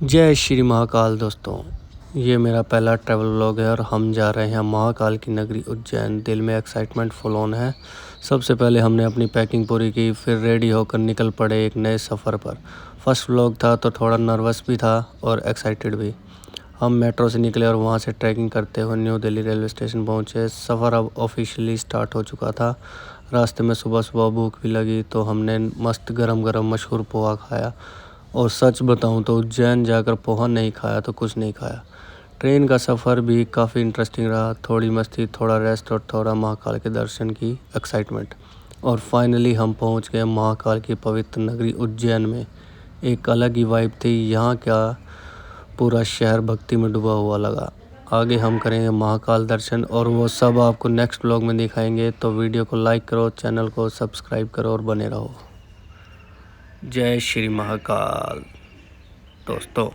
जय श्री महाकाल दोस्तों, ये मेरा पहला ट्रैवल व्लॉग है और हम जा रहे हैं महाकाल की नगरी उज्जैन। दिल में एक्साइटमेंट फुल ऑन है। सबसे पहले हमने अपनी पैकिंग पूरी की, फिर रेडी होकर निकल पड़े एक नए सफ़र पर। फर्स्ट व्लॉग था तो थोड़ा नर्वस भी था और एक्साइटेड भी। हम मेट्रो से निकले और वहाँ से ट्रैकिंग करते हुए न्यू दिल्ली रेलवे स्टेशन पहुँचे। सफ़र अब ऑफिशियली स्टार्ट हो चुका था। रास्ते में सुबह सुबह भूख भी लगी तो हमने मस्त गरम गरम मशहूर पोहा खाया। और सच बताऊं तो उज्जैन जाकर पोहा नहीं खाया तो कुछ नहीं खाया। ट्रेन का सफ़र भी काफ़ी इंटरेस्टिंग रहा। थोड़ी मस्ती, थोड़ा रेस्ट और थोड़ा महाकाल के दर्शन की एक्साइटमेंट। और फाइनली हम पहुंच गए महाकाल की पवित्र नगरी उज्जैन में। एक अलग ही वाइब थी यहाँ, क्या पूरा शहर भक्ति में डूबा हुआ लगा। आगे हम करेंगे महाकाल दर्शन और वो सब आपको नेक्स्ट व्लॉग में दिखाएंगे। तो वीडियो को लाइक करो, चैनल को सब्सक्राइब करो और बने रहो। जय श्री महाकाल दोस्तों।